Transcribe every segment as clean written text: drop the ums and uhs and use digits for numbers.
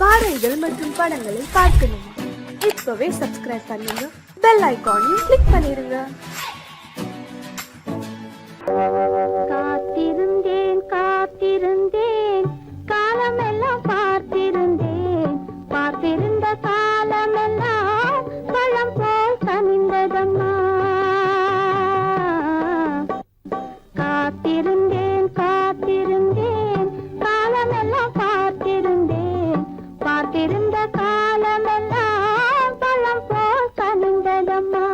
பாடல்கள் மற்றும் படங்களை பார்க்கணுமா? இப்பவே சப்ஸ்கிரைப் பண்ணுங்க, பெல் ஐகானையும் கிளிக் பண்ணிருங்க. காத்திருந்தேன் காத்திருந்தேன் காலமெல்லாம் பார்த்திருந்தேன், பார்த்திருந்த காலமெல்லாம் பழம் போல் கனிந்ததம்மா. காத்திருந்தேன் காத்திருந்தேன் காலமெல்லாம் பார்த்திருந்தேன், பார்த்திருந்த காலமெல்லாம் பழம் போல் கனிந்ததம்மா.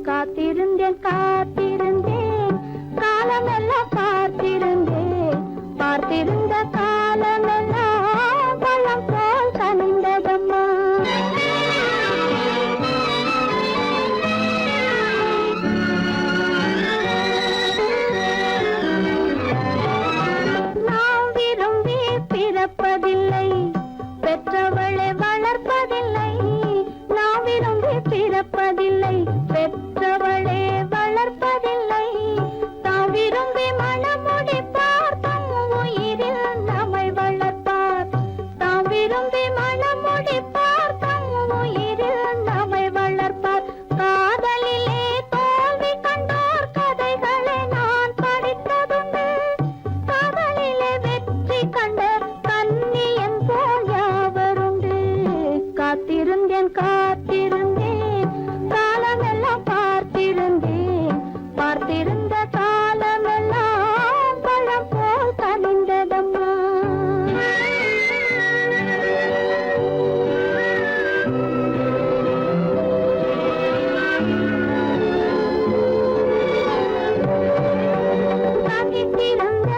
காத்திருந்தேன் காத்திருந்தேன் காலமெல்லாம் பார்த்திருந்தேன், பார்த்திருந்த காலமெல்லாம் பழம் போல் கனிந்ததம்மா. நாம் விரும்பி பிறப்பதில்லை, பெற்றவளை வளர்ப்பதில்லை. நாம் விரும்பி பிறப்பதில்லை, பெற்றவளே வளர்ப்பதில்லை. தாம் விரும்பி மனமுடிப்பார், தம் உயிரில் நம்மை வளர்ப்பார். தாம் விரும்பி மனமுடிப்பார், தம் உயிரில் நம்மை வளர்ப்பார். காதலிலே தோல்வி கண்டோர் கதைகளை நான் படித்ததுண்டு. காதலிலே வெற்றி கண்ட கன்னியன் போல் யாவருண்டு. காத்திருந்தேன் காத்திருந்தேன் காலமெல்லாம் பார்த்திருந்தேன், பார்த்திருந்த காலமெல்லாம் பழம் போல் கனிந்ததம்மா. தகித்திருந்த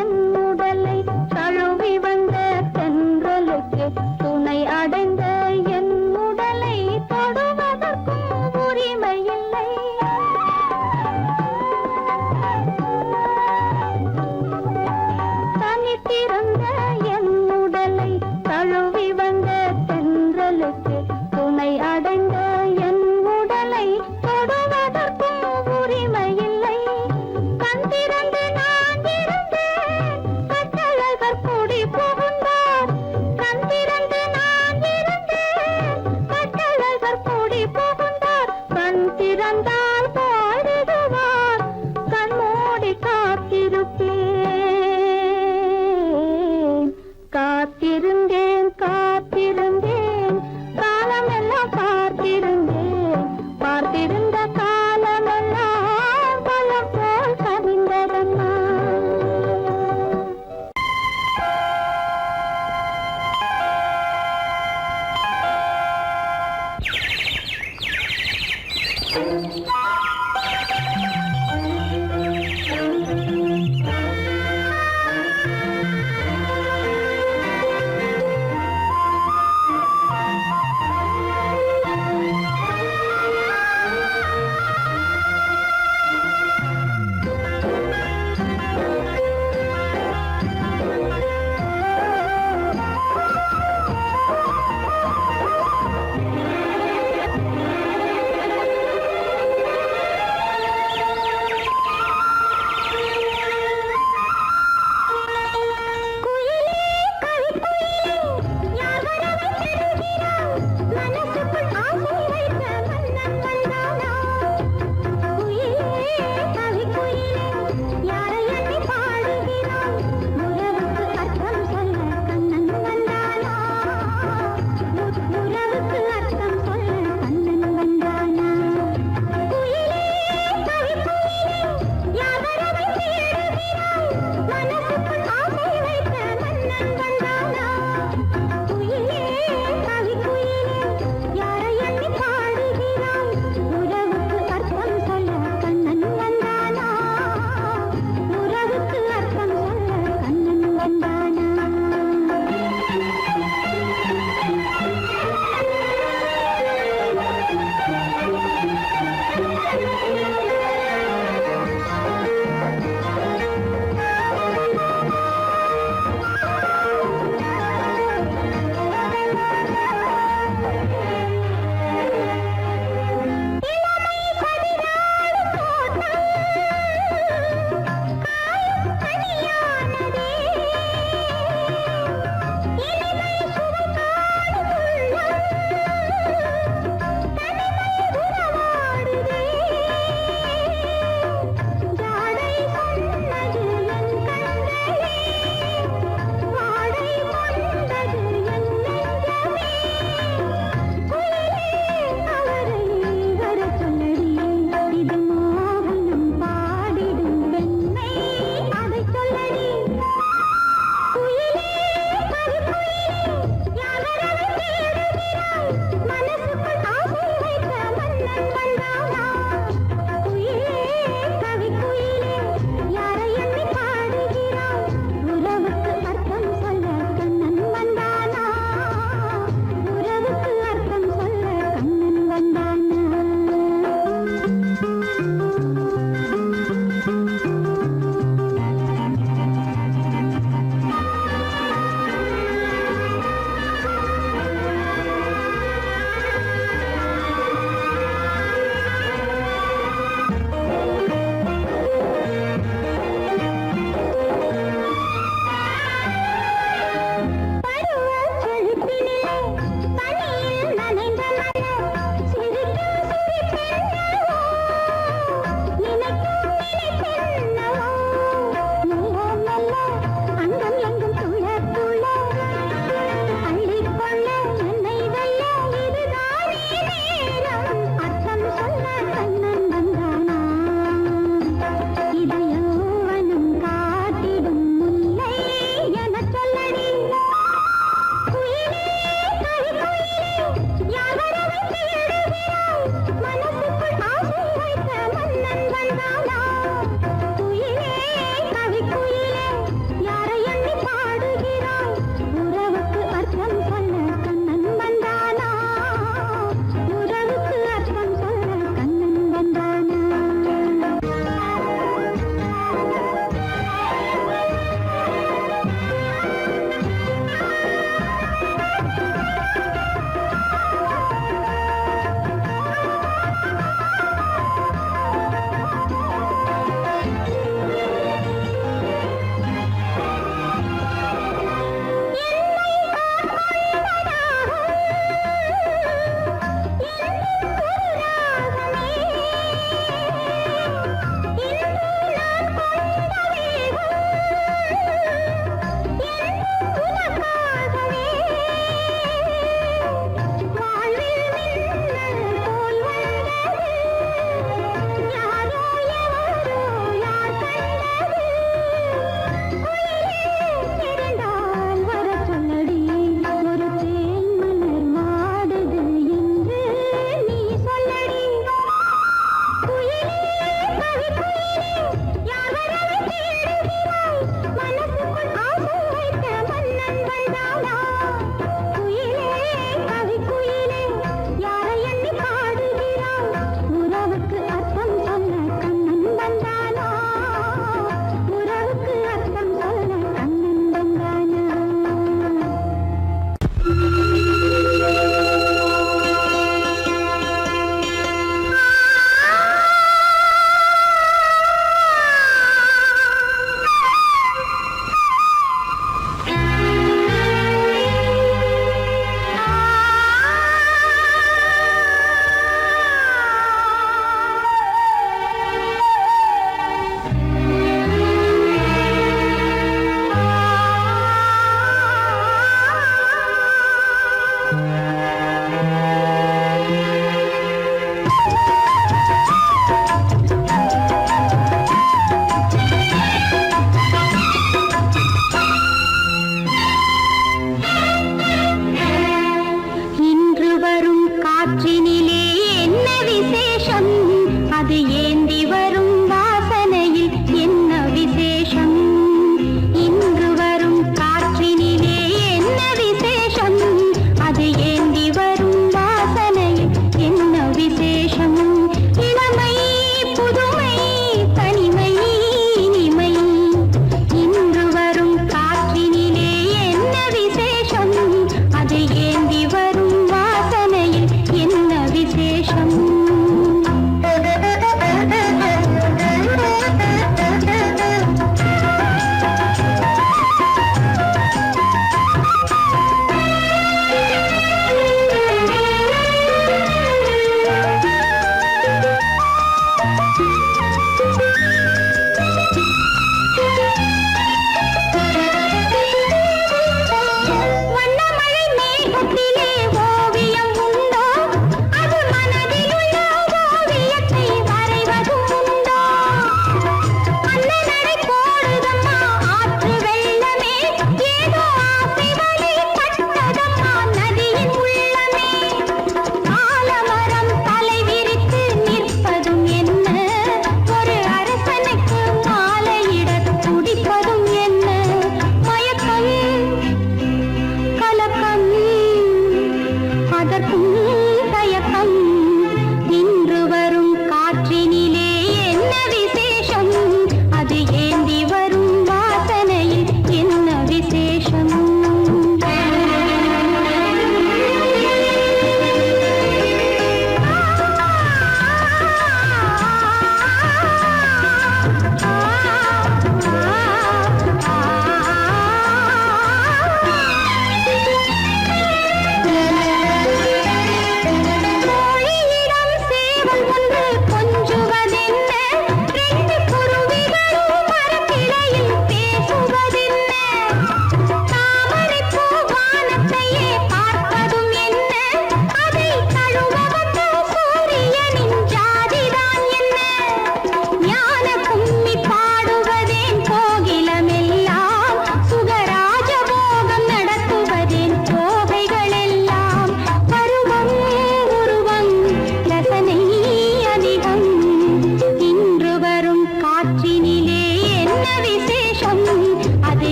என் உடலை தழுவி வந்த தென்றலுக்கு, துணை அடைந்த என் உடலை தொடுவதற்கும் உரிமை இல்லை. தனித்திருந்த என் உடலை தழுவி வந்த தென்றலுக்கு, துணை அடைந்த என் உடலை தொடுவதற்கும் உரிமை இல்லை. கண் திறந்து நான் இருந்தேன், கட்டழகர் குடி புகுந்தார். கண் திறந்து நான் இருந்தேன், கட்டழகர் குடி புகுந்தார். கண் திறந்தால் பாடுவார், கண் மூடி காத்திருப்பேன்.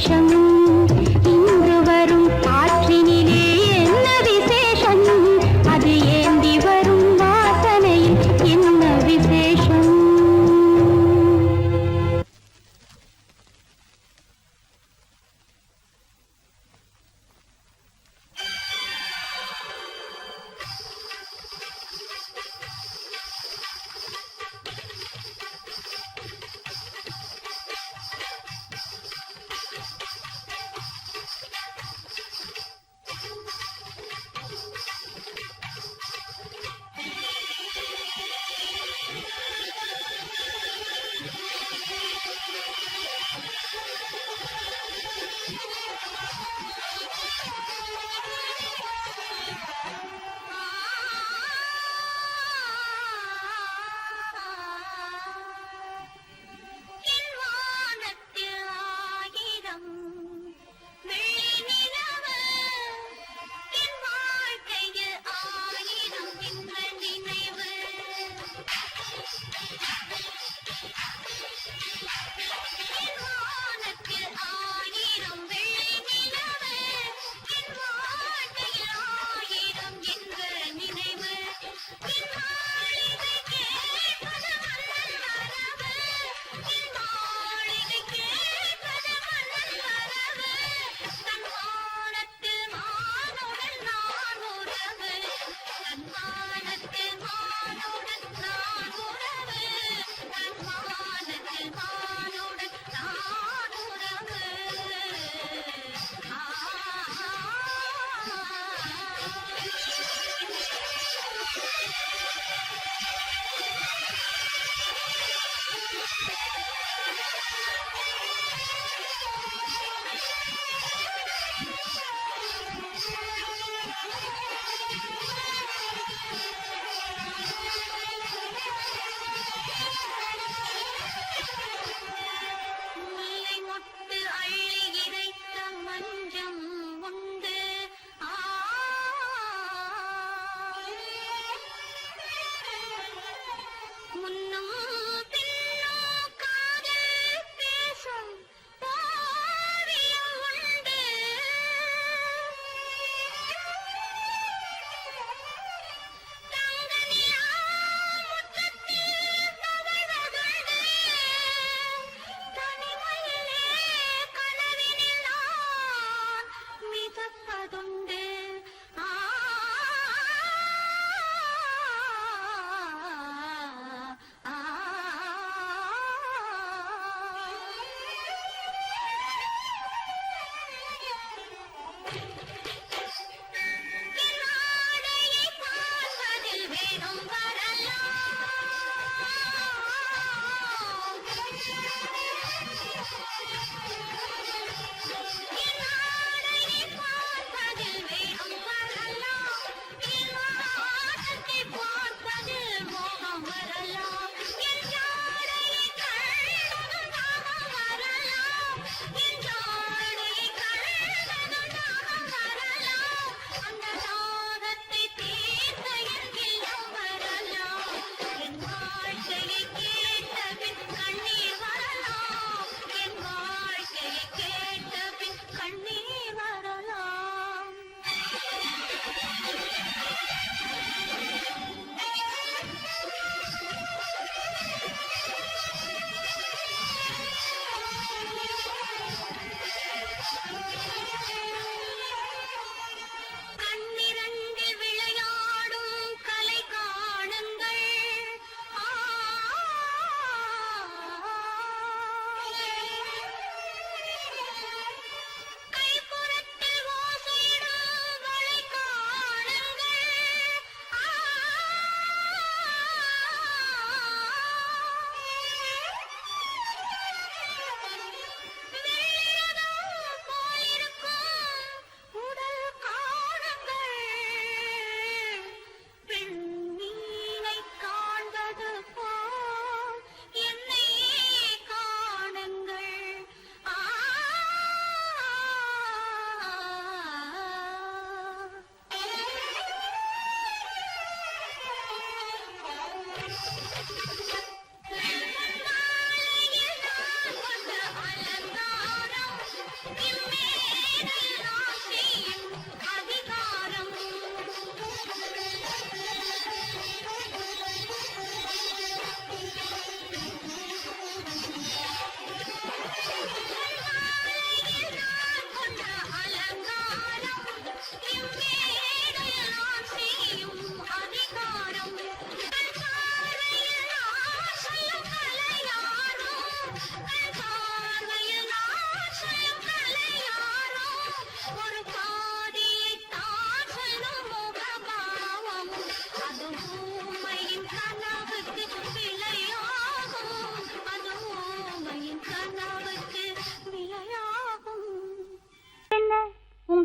விசேஷம் இன்று வரும் காற்றினிலே என்ன விசேஷம் அது ஏந்தி வரும் வாசனையில் என்ன விசேஷம்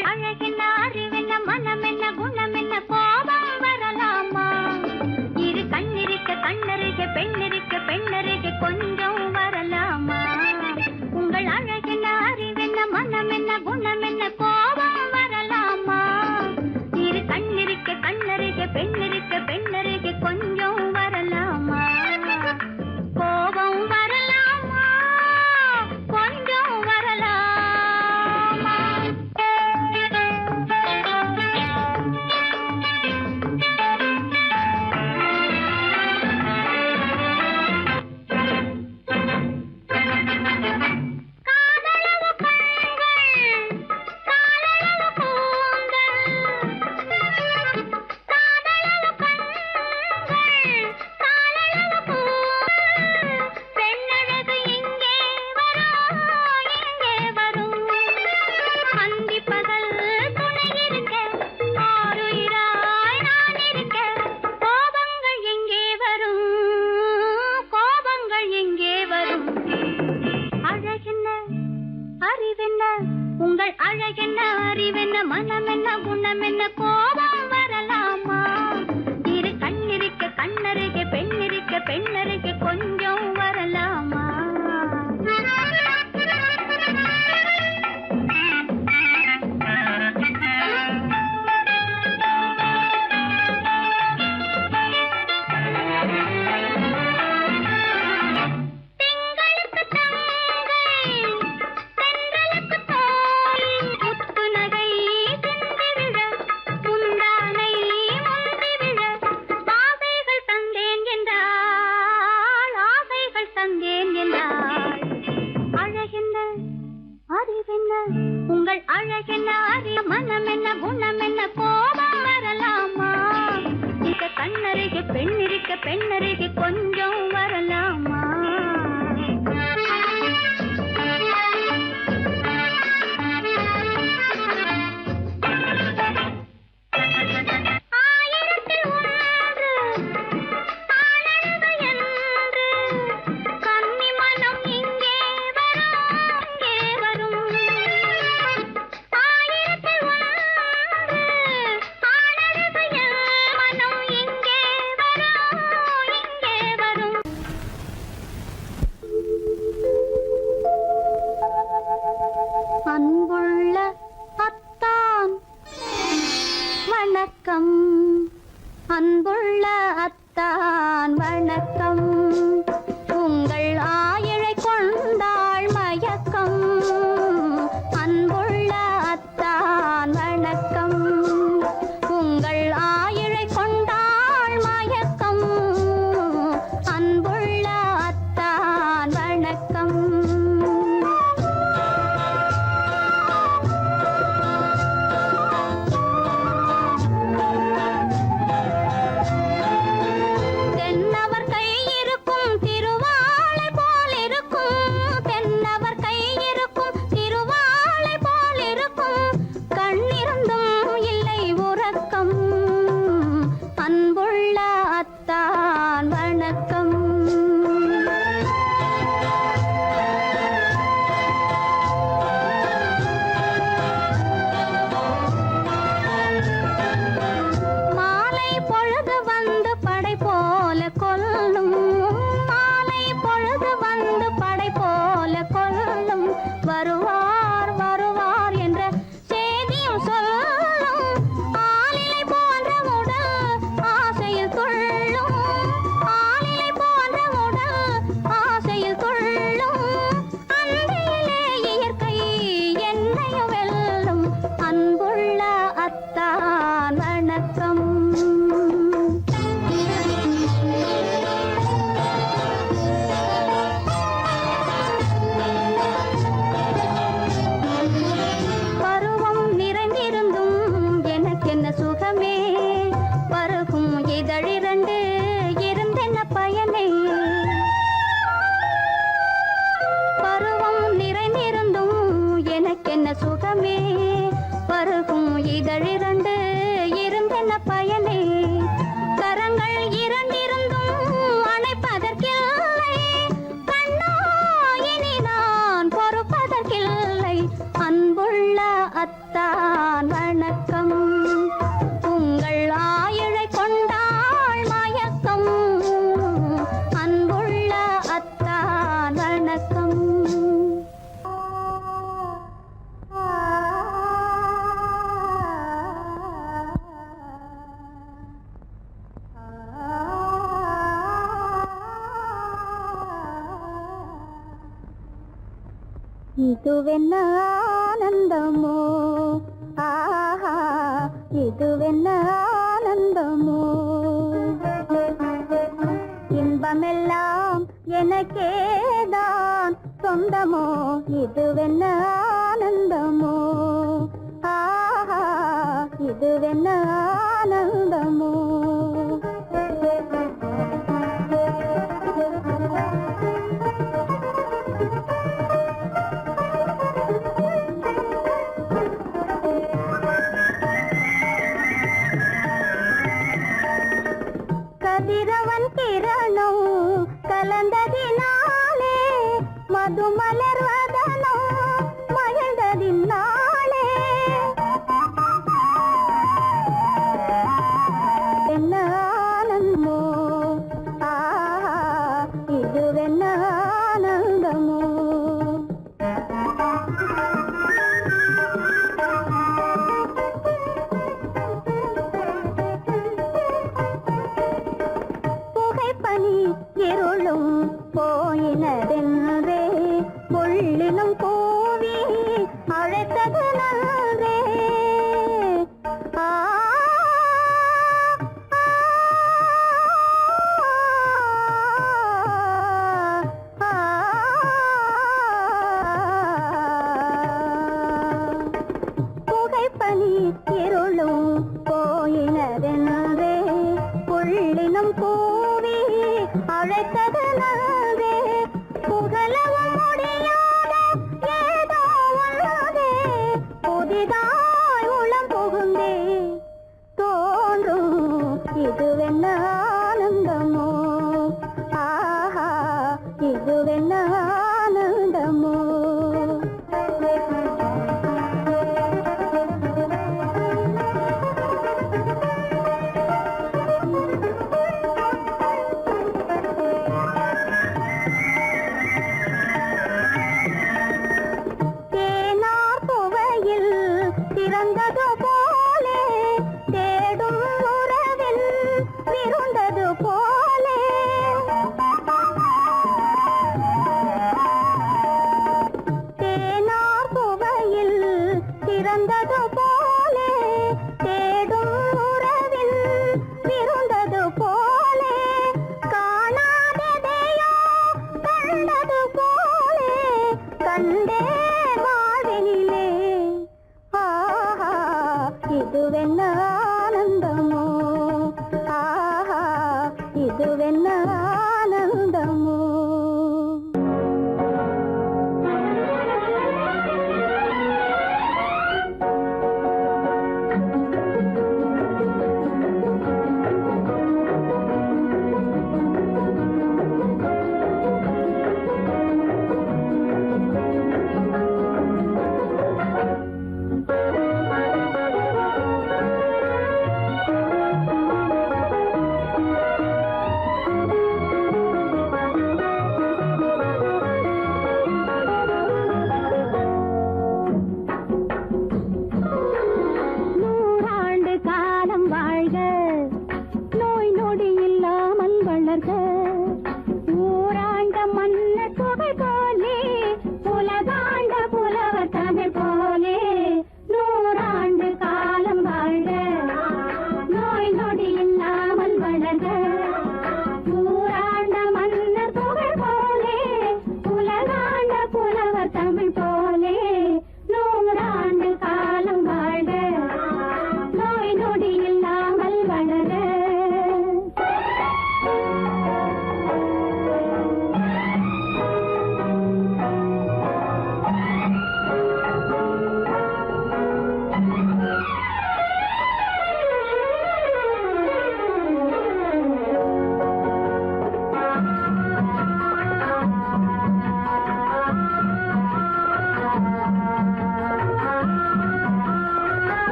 உங்கள் அழகென்ன அறிவென்ன மனம் என்ன குணம் என்ன கோபம் வரலாமா இரு கண்ணிருக்க கண்ணருக பெண்ணிருக்க பெண்ணருக கொஞ்சம் வரலாமா உங்கள் அழகென்ன அறிவென்ன மனம் என்ன குணம் என்ன கோபம் வரலாமா இரு கண்ணிருக்க கண்ணருக பெண்ணிருக்க பெண்ணருக கொஞ்சம் வரலாமா கோபம் வரலாமா கொஞ்சம் வரலாமா காதலவு கண்கள் காதலவு கூந்தல் காதலவு கண்கள் காதலவு கூந்தல் பெண்ணழகு இங்கே வரும் அந்தி பகல் துணை இருக்க ஆருயிராய் நான் இருக்க கோபங்கள் எங்கே வரும் கோபங்கள் எங்கே வரும் அழகென்ன அறிவென்ன உங்கள் அழகென்ன அறிவென்ன மனம் என்ன குணம் என்ன கோபம் வரலாமா இரு கண்ணிருக்க கண்ணருக பெண்ணிருக்க பெண்ணருக கொஞ்சம் வரலாமா திங்களுக்கு தங்கை தென்றலுக்கு தோழி முத்து நகை சிந்தி விழ முந்தானை முந்தி விழ ஆசைகள் தந்தேன் என்றாள் ஆசைகள் தந்தேன் என்றாள் அழகென்ன அறிவென்ன உங்கள் அழகென்ன அறிய மனம் என்ன குணம் என்ன கோபம் வரலாமா இங்க கண்ணருக பெண்ணிருக்க பெண்ணருக கொஞ்சம் வரலாமா ஆயிரத்தில் ஒன்று ஆனழகு என்று கன்னி மனம் இங்கே வரும் ஆயிரத்தில் ஒன்று ஆனழகு மனம் இங்கே வரும் அன்புள்ள அத்தான் வணக்கம் அன்புள்ள அத்தான் வணக்கம் உங்கள் ஆயிழை கொண்டாள் மயக்கம் அன்புள்ள அத்தான் வணக்கம் உங்கள் ஆயிழை கொண்டாள் மயக்கம் அன்புள்ள அத்தான் வணக்கம் தென்னவர் கை இருக்கும் திருவாளை போல் இருக்கும் தென்னவர் கை இருக்கும் திருவாளை போல் இருக்கும் கண்ணிருந்தும் இல்லை உறக்கம் அன்புள்ள அத்தான் வணக்கம் மாலை பொழுது வந்து படை போல கொல்லும் மாலை பொழுது வந்து படை போல கொல்லும் வருவார் வருவார் என்ற செய்தியும் சொல்லும் ஆளிலை போன்ற உடல் ஆசையில் துள்ளும் ஆளிலை போன்ற உடல் ஆசையில் துள்ளும் அன்பிலே இயற்கை என்னையும் வெல்லும் அன்புள்ள அத்தான் வணக்கம் பருவம் நிறைந்திருந்தும் எனக்கென்ன சுகமே பருகும் இதழிரண்டு இருந்தென்ன பயனே பருவம் நிறைந்திருந்தும் எனக்கென்ன சுகமே பருகும் இதழிரண்டு இருந்தென்ன பயனே கரங்கள் இரண்டிருந்தும் அணைப்பதற்கில்லை கண்ணா இனி நான் பொறுப்பதற்கில்லை அன்புள்ள அத்தான் வணக்கம். உங்கள் ஆயுளை கொண்டாள் மயக்கம். அன்புள்ள அத்தான் வணக்கம். இதுவென்ன ஆனந்தமோ, ஆஹா இதுவென்ன ஆனந்தமோ, இன்பமெல்லாம் எனக்கேதான் சொந்தமோ, இதுவென்ன ஆனந்தமோ, ஆஹா இதுவென்ன ஆனந்தமோ. கதிரவன் கிரணம் கலந்ததினாலே, மது மலர்வதனோ மகிழ்ந்ததினாலே, என்ன ஆனந்தமோ, ஆஹா இதுவென்ன ஆனந்தமோ. புகைப்பனி இருளும் போயினதென்றே, புள்ளினும் கூவி அழைத்தது நன்றே. புகைப்பனி இருளும் போயினதென்றே, புள்ளினும் கூவி அழைத்தது நன்றே. புகழவும் முடியாத ஏதோ உள்ளதே, புதிதாய் உளம் புகுந்தே தோன்றும் இதுவென்ன ஆனந்தமோ, ஆஹா இதுவென்ன ஆனந்தமோ. தேனார் புவையில் திறந்தது போலே, தேடும் உறவில் விருந்தது போலே, தேனார் புவையில் திறந்தது போலே, தேடும் உறவில் விருந்தது போலே, காணாததையோ கண்டது போலே, கண்டே வாழ்வினிலே, ஆஹா இதுவென்ன ஆனந்தமோ, ஆஹா இதுவென்ன ஆனந்தமோ.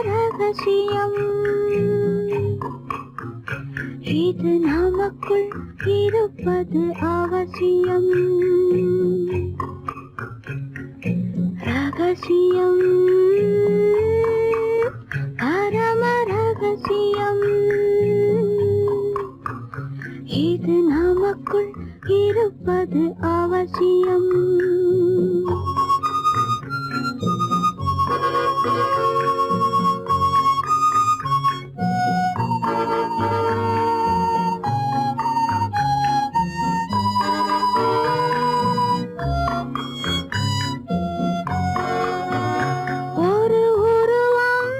ரகசியம் இது நமக்குள் இருப்பது அவசியம் ரகசியம் பரம ரகசியம் இது நமக்குள் இருப்பது அவசியம் ஒரு உருவம்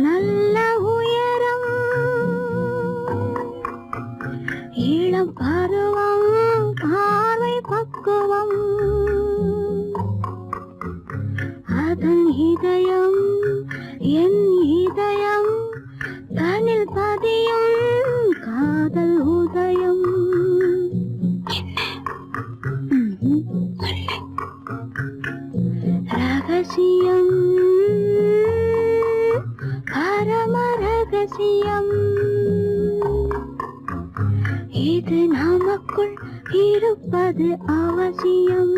நல்ல உயரம் இளம் பருவம் பார்வை பக்குவம் அதன் இதயம் என் இதயம் தனில் பதியும் காதல் உதயம் ரகசியம் பரம ரகசியம் இது நமக்குள் இருப்பது அவசியம்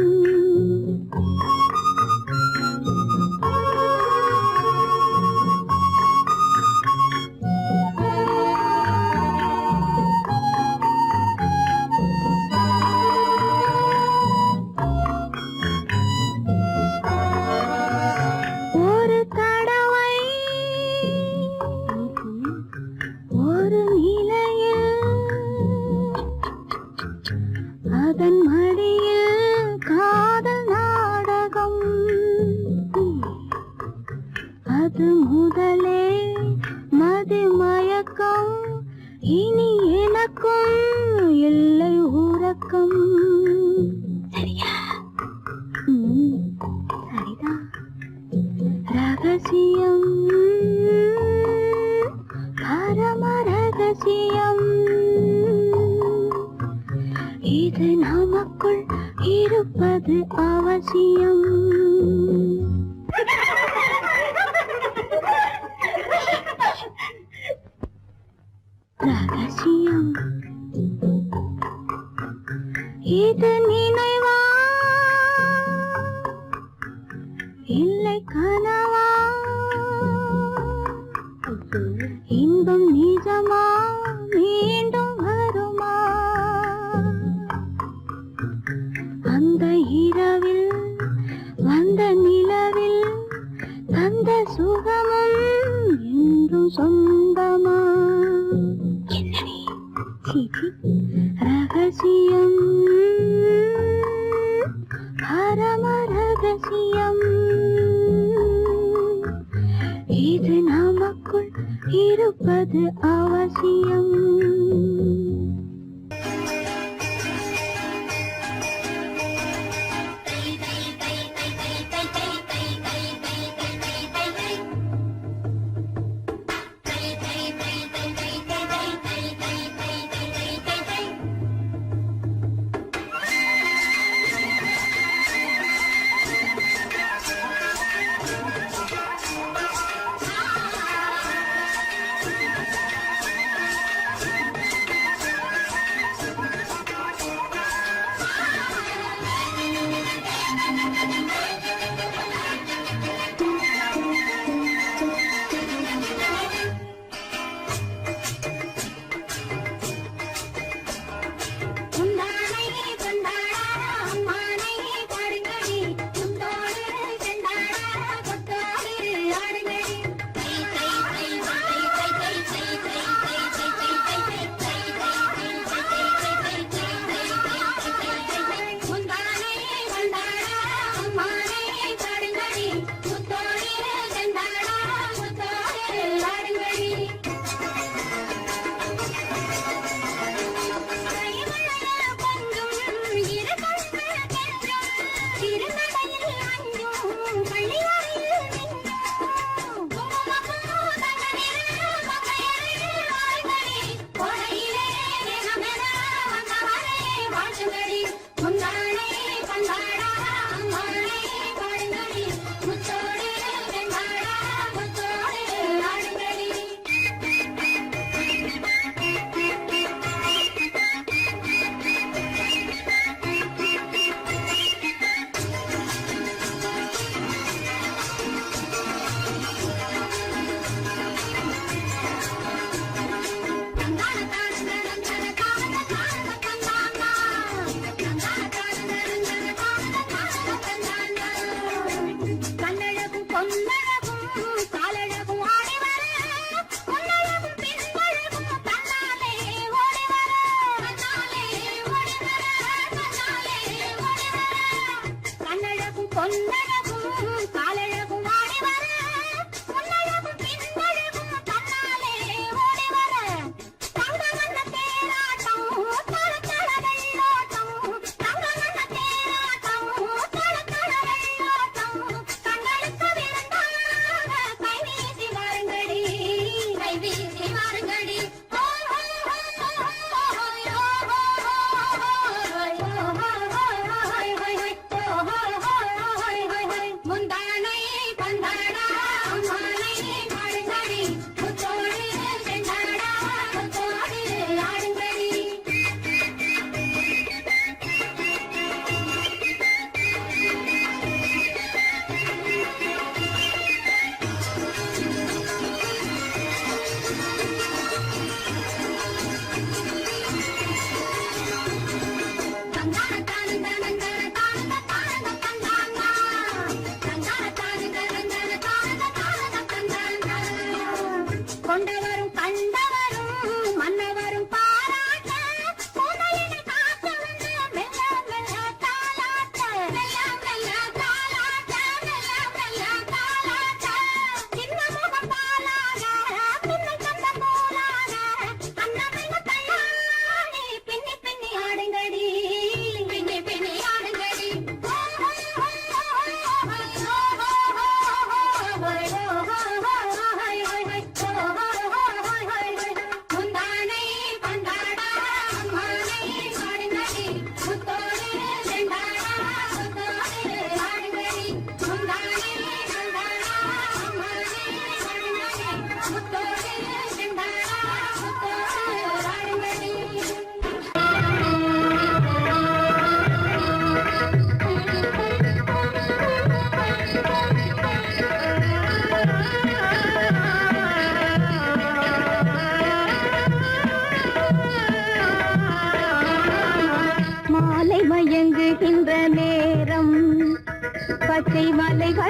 ஒரு தடவை ஒரு நிலையில் அதன் மடியில் காதல் நாடகம் அது முதலே மதிமயக்கம் இனி எனக்கும் இல்லை உறக்கம் சரியா சரிதான் ரகசியம் பரம ரகசியம் இது நமக்குள் இருப்பது அவசியம் ரகசியம் இது நினைவா இல்லை கனவா இன்பம் நிஜமா மீண்டும் வருமா அந்த இரவில் வந்த நிலவில் தந்த சுகமும் என்றும் சொந்தமா ரகசியம் பரம ரகசியம் இது நமக்குள் இருப்பது அவசியம்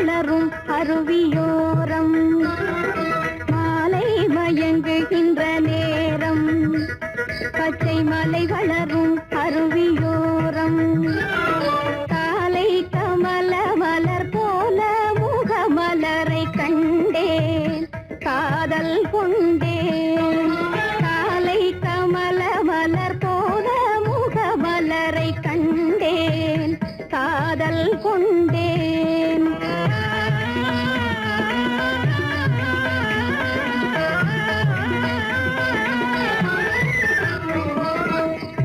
வளரும் அருவியோரம் மாலை மயங்குகின்ற நேரம் பச்சை மலை வளரும் அருவியோரம் காலை கமல மலர் போல முகமலரை கண்டேன் காதல் கொண்டேன் காலை கமல மலர் போல முகமலரை கண்டேன் காதல் கொண்டேன்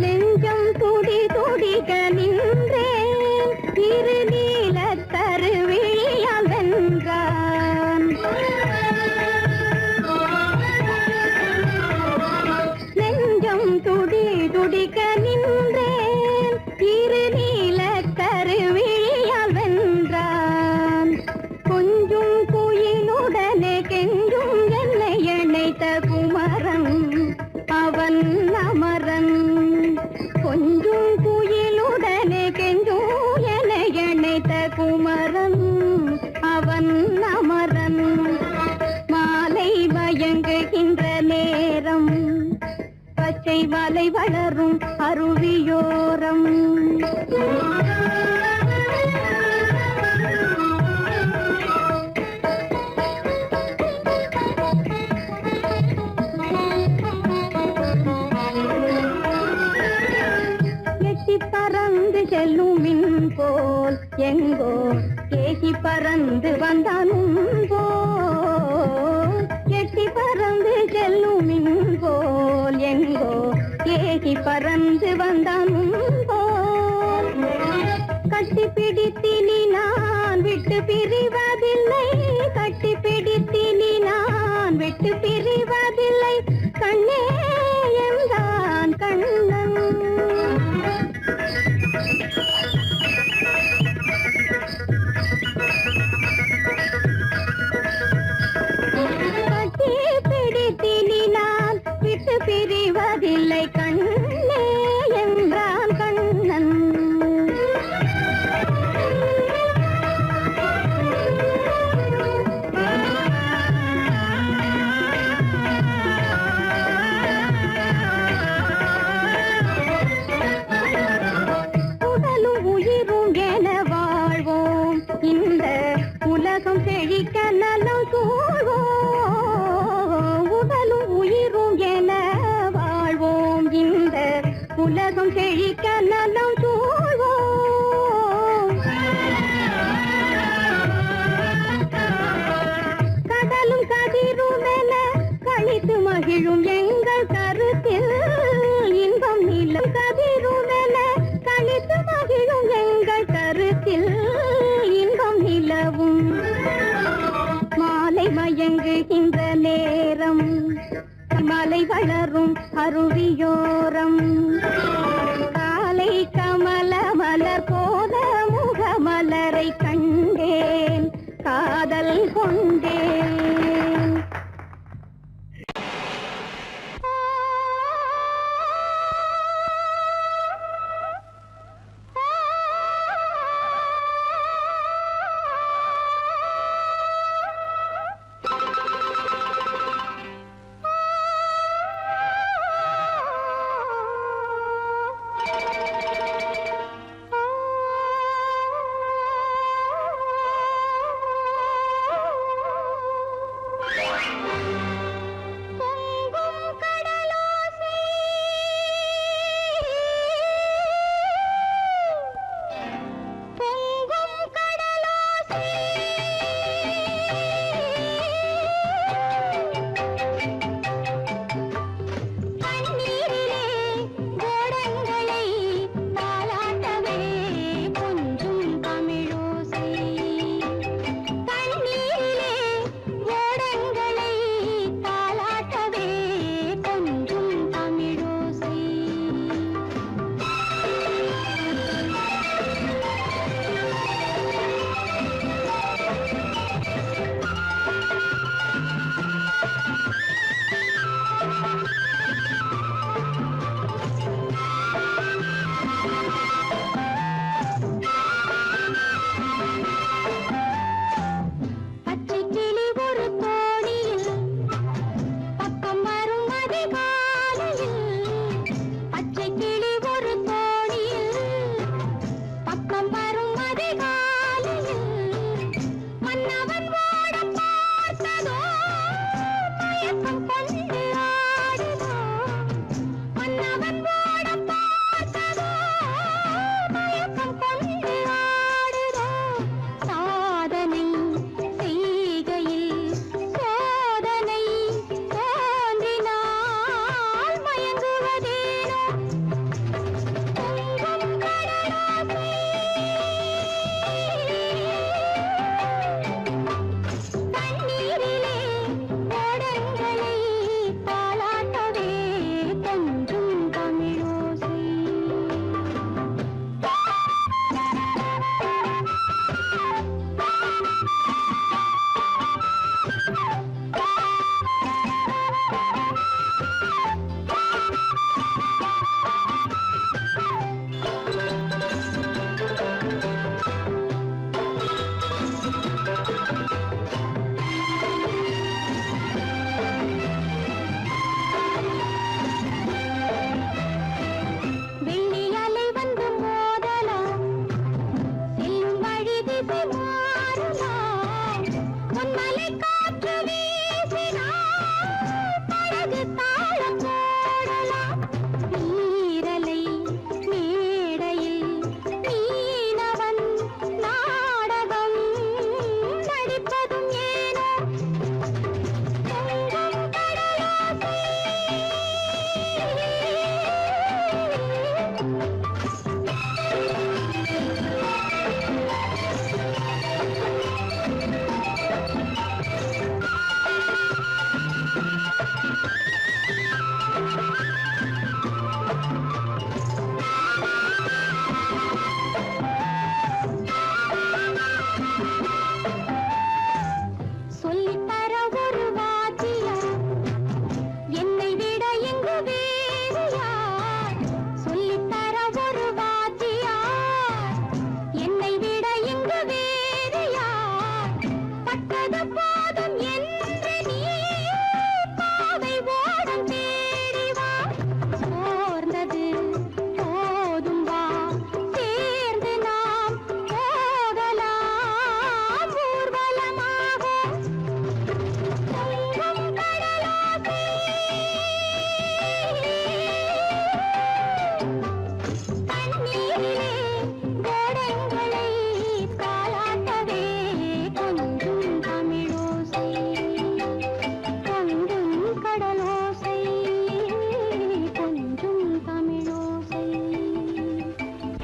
நெஞ்சம் துடி துடிக்க நின்றேன் இரு நீல கருவிழியால் வென்றான் நெஞ்சம் துடி துடிக்க நின்றேன் இரு நீல கருவிழியால் வென்றான் கொஞ்சும் குயிலுடனே கெஞ்சும் என்னை இணைத்த குமரன் அவன் அமரன் கொஞ்சும் குயிலுடனே கெஞ்சும் என்னை இணைத்த குமரன் அவன் அமரன் மாலை மயங்குகின்ற நேரம் பச்சை மலை வளரும் அருவியோரம் எட்டி பறந்து செல்லும் மின் போல் எங்கோ ஏகி பறந்து வந்தானும் போல் எட்டி பறந்து செல்லும் மின் போல் எங்கோ ஏகி பறந்து வந்தானும் போல் கட்டி பிடித்தினி நான் விட்டு பிரிவதில்லை கட்டி பிடித்தினி நான் விட்டு பிரிவதில்லை கண்ணே என்றான் கண்ணன் கட்டி பிடித்தினி நான் விட்டு பிரிவதில்லை கண்ணே என்றான் கண்ணன் உடலும் உயிரும் என வாழ்வோம் இந்த உலகம் செழிக்க நலம் சூழ்வோம் உடலும் உயிரும் என வாழ்வோம் இந்த உலகம் செழிக்க நலம் சூழ்வோம் கடலும் கதிரும் என கழித்து மகிழும் எங்கள் கருத்தில் இன்பம் நிலம் கதிரும் என கழித்து மகிழும் எங்கள் கருத்தில் இன்பம் நிலவும் மாலை மயங்குகின்ற நேரம் மலை வளரும் அருவியோரம் காலை கமல மலர் போல முகமலரை கண்டேன் காதல் கொண்டேன் காற்று வீசினால் படகு தாளம் போடலாம். நீரலை மேடையில் மீனவன் நாடகம் நடிப்பதும் ஏனோ பொங்கும் கடலோசை. சொல்லித்தர ஒரு வாத்தியார், என்னை விட இங்கு வேறு யார்? சொல்லித்தர ஒரு வாத்தியார், என்னை விட இங்கு வேறு யார்? பட்டது போதும் என்று நீ பாதை ஓடம் தேடி வா. சோர்ந்தது போதும் வா, சேர்ந்து நாம் போகலாம் ஊர்வலமாக. பொங்கும் கடலோசை. தண்ணீரிலே கோடங்களை தாலாட்டவே கொஞ்சும் தமிழோசை. பொங்கும் கடலோசை, கொஞ்சும் தமிழோசை,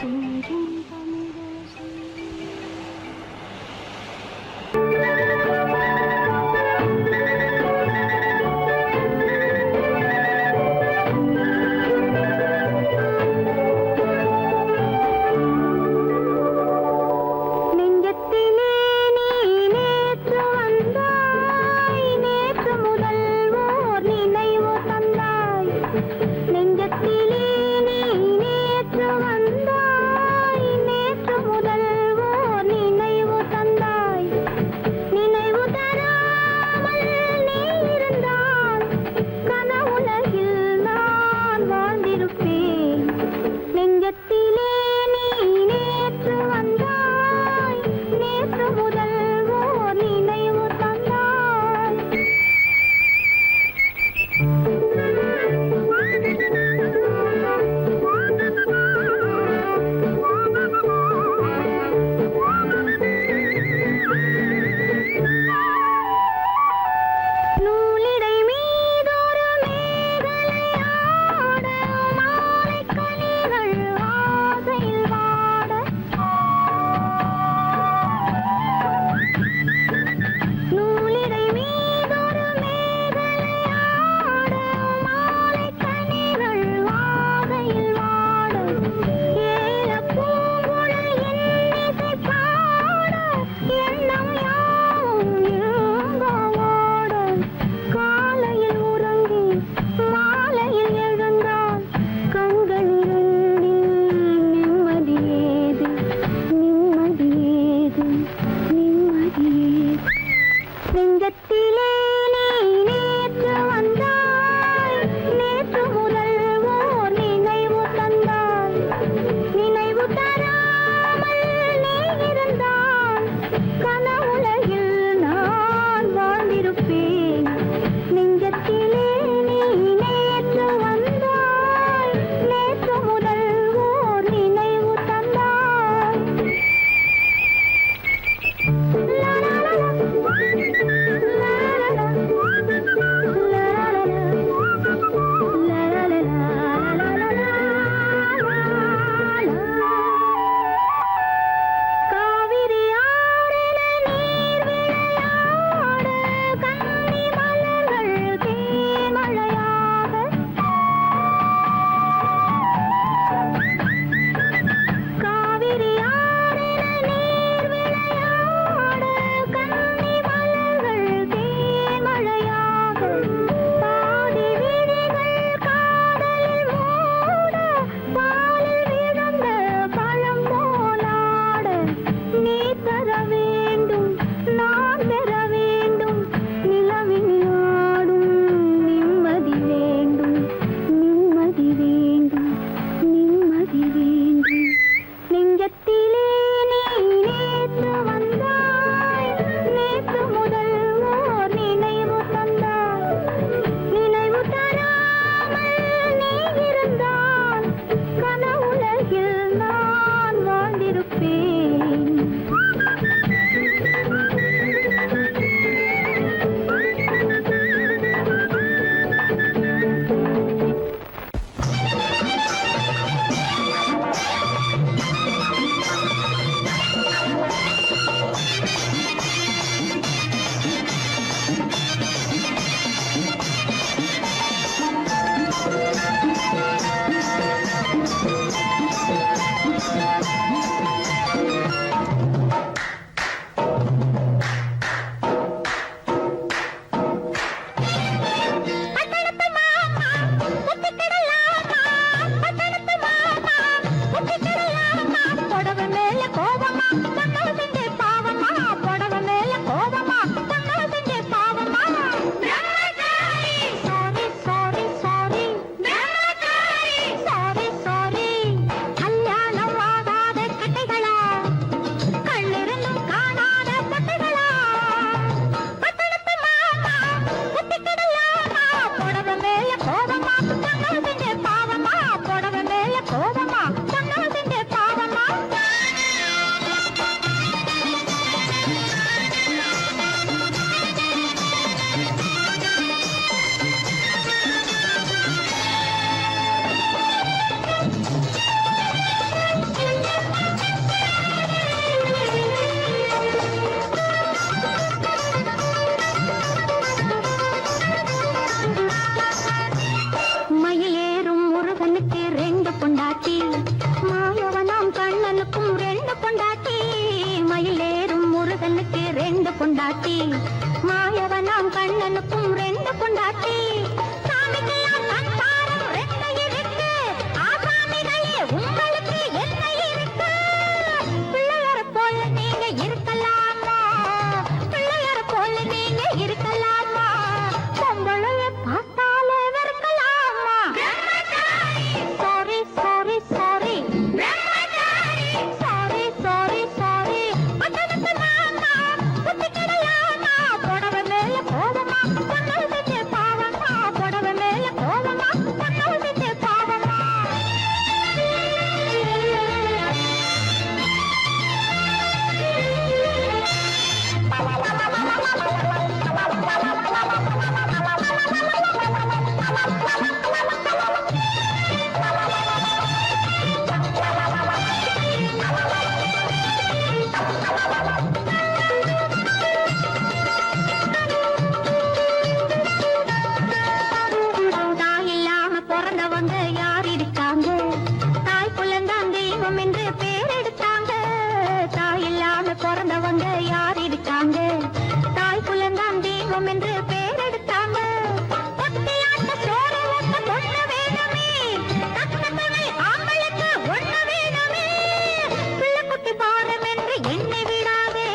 கொஞ்சும் தமிழோசை. நெஞ்சத்திலே நீ நேற்று வந்தாய், நேற்று முதல் ஓர் நினைவு தந்தாய். நெஞ்சத்திலே நீ நேற்று வந்தாய், நேற்று முதல் ஓர் நினைவு தந்தாய். நினைவு தராமல் நீ இருந்தால் கனவுலகில் நான் வாழ்ந்திருப்பேன். நெஞ்சத்திலே நீ நேற்று வந்தாய், நேற்று முதல் ஓர் நினைவு தந்தாய். நூலிடை மீதொரு மேகலையாட, மாலைக் கனிகள் ஆசையில் வாட. நூலிடை மீதொரு மேகலையாட, மாலைக் கனிகள் ஆசையில் வாட. ஏலப் பூங்குழல் இன்னிசை பாட, எண்ணம் யாவும் எங்கோ ஓட. காலையில் உறங்கி மாலையில் எழுந்தால் கண்கள் இரண்டில் நிம்மதி ஏது, நிம்மதி ஏது, நிம்மதி ஏது. நெஞ்சத்திலே நீ நேற்று வந்தாய், நேற்று முதல் ஓர் நினைவு தந்தாய். நினைவு தராமல் நீ இருந்தால் கனவுலகில் நான் வாழ்ந்திருப்பேன். நெஞ்சத்திலே நீ நேற்று வந்தாய், நேற்று முதல் ஓர் நினைவு தந்தாய். லா லா லா லா, லா லா லா. பாட்டி சாமிக்கெல்லாம் சந்தானம் ரெண்டு இருக்கு ஆசாமிகளே உங்களுக்கு என்ன இருக்கு பிள்ளையார போல நீங்க இருக்கலாமா பிள்ளையார போல நீங்க இருக்கலாமா பொம்பளைய பார்த்தாலே வெறுக்கலாமா sorry sorry sorry sorry sorry sorry பட்டணத்து மாமா புத்தி கிடையாமா புடவை மேல கோவமா பொண்ணு செஞ்ச பாவமா புடவை மேல கோவமா பொண்ணு செஞ்ச பாவமா தாய் இல்லாம பிறந்தவங்க யார் இருக்காங்க தாய் குலந்தான் தெய்வம் என்று பேர் எடுத்தாங்க தாய் இல்லாம பிறந்தவங்க யார் இருக்காங்க தாய் குலந்தான் தெய்வம் என்று பேர் எடுத்தாங்க ஒத்தையாட்ட சோறு ஊட்ட பொண்ணு வேணுமே தக்க துணை ஆம்பளுக்கு ஒண்ணு வேணுமே பிள்ளைக்குட்டி பாரம் என்று எண்ணி விடாதே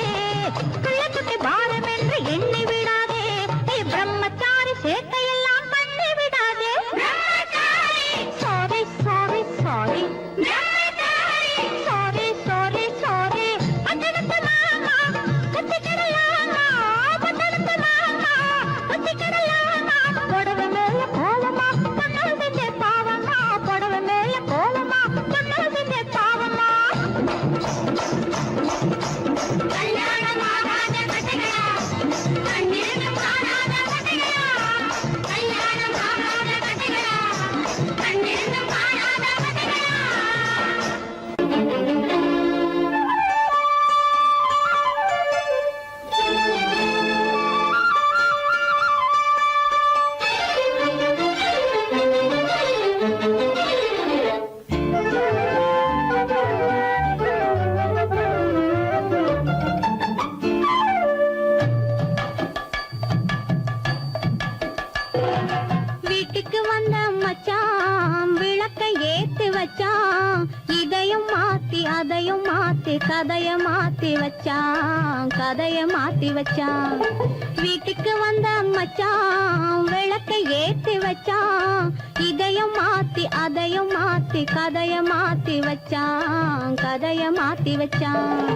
பிள்ளைக்குட்டி பாரம் என்று எண்ணி விடாதே நீ பிரம்மச்சாரி சேட்டையெல்லாம் பண்ணி விடாதே sorry sorry sorry sorry sorry sorry பட்டணத்து மாமா புத்தி கிடையாமா பட்டணத்து மாமா புத்தி கிடையாமா புடவை மேல கோவமா பொண்ணு செஞ்ச பாவமா புடவை மேல கோவமா பொண்ணு செஞ்ச பாவமா கல்யாணம் ஆகாத கட்டைகளா கண்ணிருந்தும் காணாத கட்டைகளா கல்யாணம் ஆகாத கட்டைகளா கண்ணிருந்தும் காணாத கட்டைகளா வீட்டுக்கு வந்த மச்சான் விளக்கை ஏத்தி வச்சான் இதையும் மாத்தி அதையும் மாத்தி கதைய மாத்தி வச்சான் கதைய மாத்தி வச்சான் வீட்டுக்கு வந்த மச்சான் விளக்கை ஏத்தி வச்சான் இதையும் மாத்தி அதையும் மாத்தி கதைய மாத்தி வச்சான் கதைய மாத்தி வச்சான்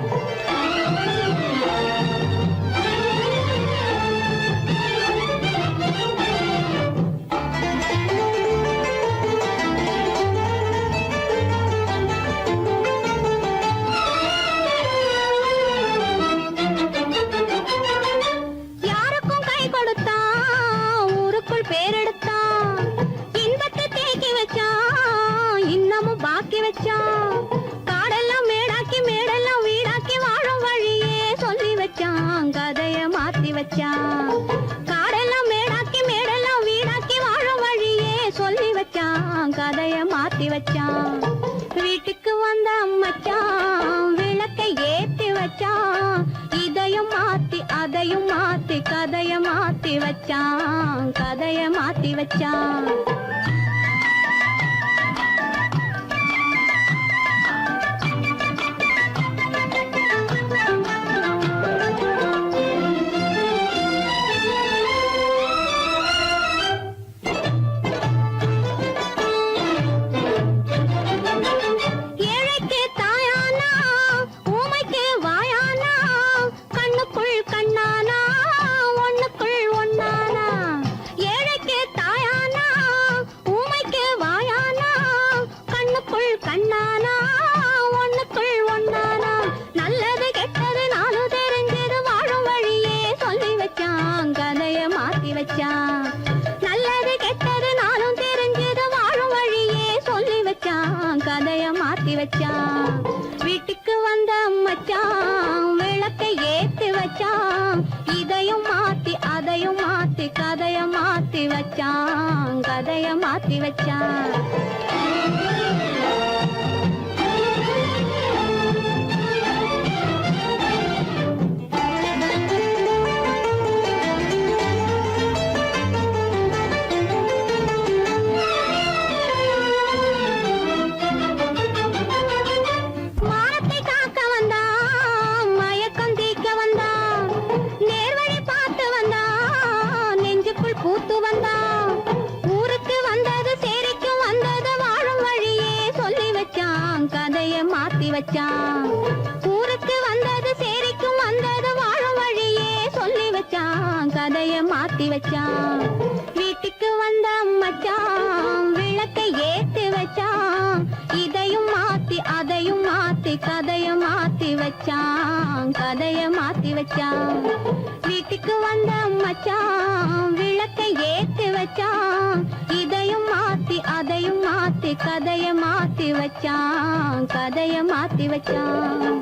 யாருக்கும் கை கொடுத்தான் ஊருக்குள் பேரெடுத்தான் இன்பத்தை தேக்கி வச்சான் இன்னமும் பாக்கி வச்சான் காடெல்லாம் மேடாக்கி மேடெல்லாம் வீடாக்கி வாழும் வழியே சொல்லி வச்சான் கதைய மாத்தி வச்சான் காடெல்லாம் மேடாக்கி மேடெல்லாம் வீடாக்கி வாழும் வழியே சொல்லி வச்சான் கதைய மாத்தி வச்சான் வீட்டுக்கு வந்த மச்சான் விளக்கை ஏத்தி வச்சான் இதையும் மாத்தி அதையும் மாத்தி கதைய மாத்தி வச்சான் கதைய மாத்தி வச்சான் ஏழைக்கு தாயானா ஊமைக்கு வாயானா கண்ணுக்குள் கண்ணானா ஒண்ணுக்குள் ஒண்ணானா ஏழைக்கு தாயானா ஊமைக்கு வாயானா கண்ணுக்குள் கண்ணானா ஒண்ணுக்குள் ஒண்ணானா நல்லது கெட்டது நாலு தெரிஞ்சது வாழும் வழியே சொல்லி வச்சான் கதைய மாத்தி வச்சான் நல்லது கெட்டது நாளும் தெரிஞ்சது வாழும் வழியே சொல்லி வச்சான் கதைய மாத்தி வச்சான் வீட்டுக்கு வந்த மச்சான் விளக்கை ஏத்தி வச்சான் இதையும் மாத்தி அதையும் மாத்தி கதைய மாத்தி வச்சான் கதைய மாத்தி வச்சான் கதைய மாத்தி வச்சான். வீட்டுக்கு வந்த மச்சான் விளக்கை ஏத்தி வச்சான். இதையும் மாத்தி அதையும் மாத்தி கதைய மாத்தி வச்சான். கதைய மாத்தி வச்சான். வீட்டுக்கு வந்த மச்சான் விளக்கை ஏத்தி வச்சான். இதையும் மாத்தி அதையும் மாத்தி கதைய மாத்தி வச்சான். கதைய மாத்தி வச்சான்.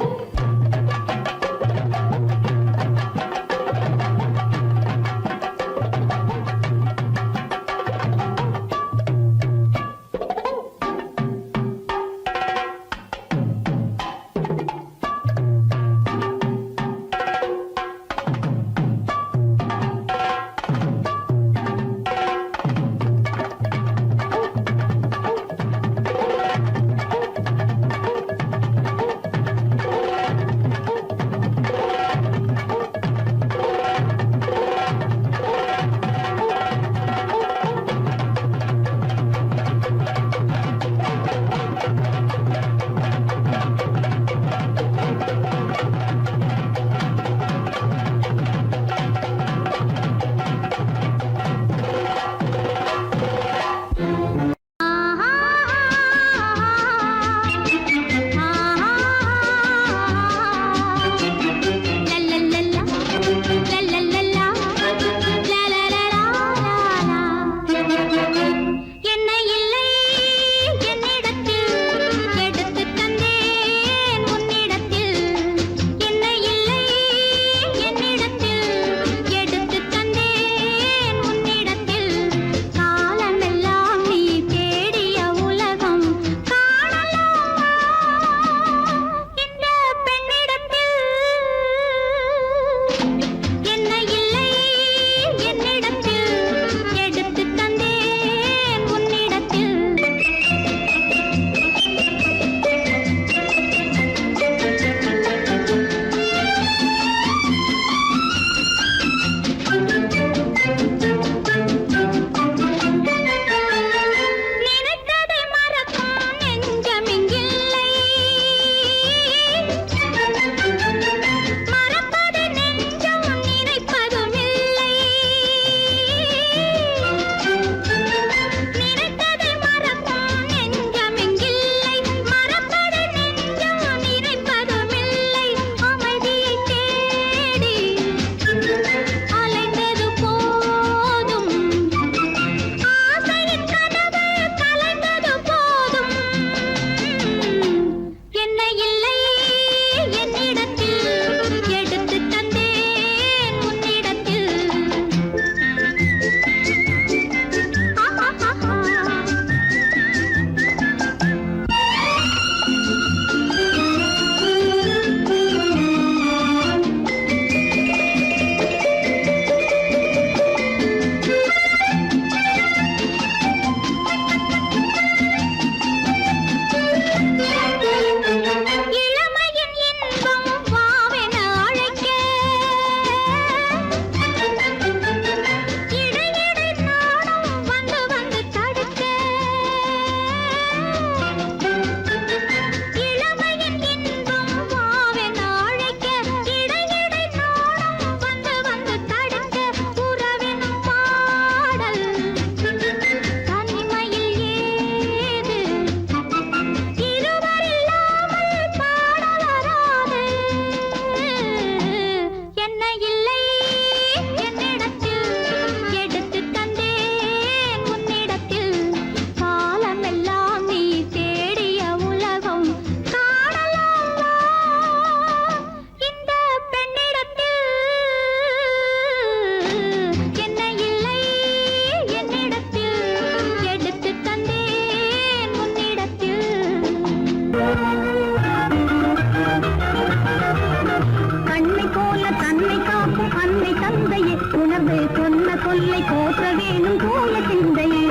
சொல்லை போற்ற வேணும் போல சிந்தையே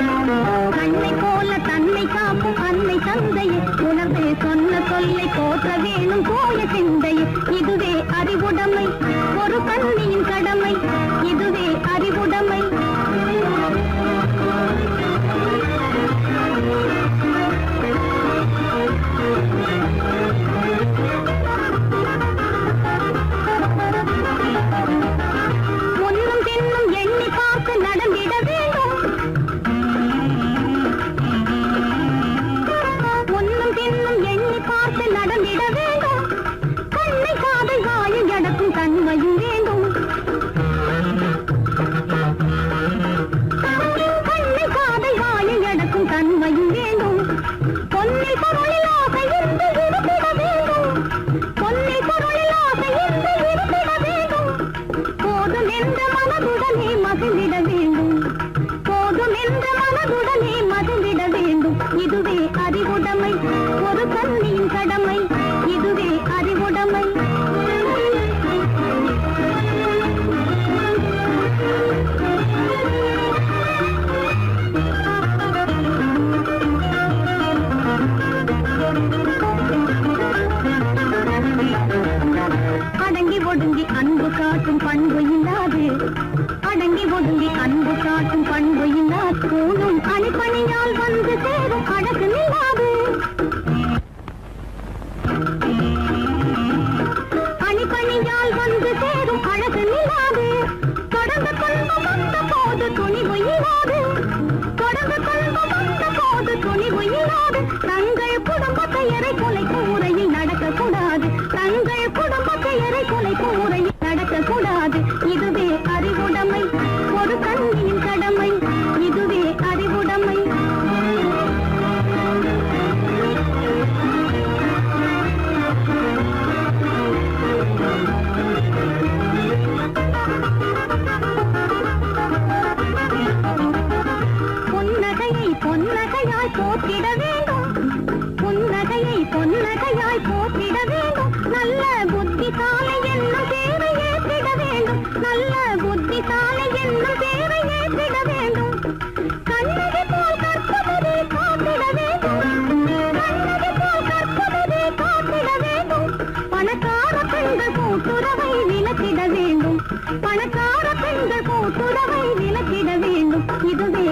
கண்ணை போல தன்னை காக்கும் அன்னை தந்தையே உணர்ந்து சொன்ன சொல்லை போற்ற வேணும் போல சிந்தையே இதுவே அறிவுடைமை ஒரு கண்ணியின் கடமை இதுவே அறிவுடைமை முன்னும் பின்னும் மகிழ்ந்திட வேண்டும். போதும் என்ற மனதுடனே மகிழ்ந்திட வேண்டும். இதுவே அறிவுடைமை, ஒரு கன்னியின் கடமை. இதுவே அறிவுடைமை. அடங்கி ஒடுங்கி அன்பு காட்டும் பண்பு இல்லாது, அடங்கி ஒடுங்கி அன்பு காட்டும் பண்பு இல்லாது, கூடும் அணிப்பணியால் வந்து சேரும் அழகு நில்லாது. அணிப்பணியால் வந்து சேரும் அழகு நில்லாது. தொடர்ந்து கொள்வம் வந்த போது துணிவு இல்லாது, தொடர்ந்து கொள்வம் வந்த போது துணிவு இல்லாது. தங்கள் குடும்ப பெயரை குலைக்கும் முறையில் நடக்கக்கூடாது. தங்கள் குடும்ப பெயரை குலைக்கும் முறையில் நடக்கக்கூடாது. இதுவே அறிவுடைமை, ஒரு கன்னியின் கடமை. இதுவே அறிவுடைமை. புன்னகையை பொன்னகையாய் போற்றிட வேண்டும். புன்னகையை பொன்னகையாய் போற்றிட வேண்டும். நல்ல புத்திசாலை என்னும் பேரை ஏற்றிட வேண்டும். நல்ல புத்திசாலை என்னும் பேரை ஏற்றிட வேண்டும். கண்ணகி போல் கற்பவரே காத்திட வேண்டும். கண்ணகி போல் கற்பவரே காத்திட வேண்டும். பணக்கார பெண்கள் கூட்டுறவை விலக்கிட வேண்டும். பணக்கார பெண்கள் கூட்டுறவை விலக்கிட வேண்டும். இதுவே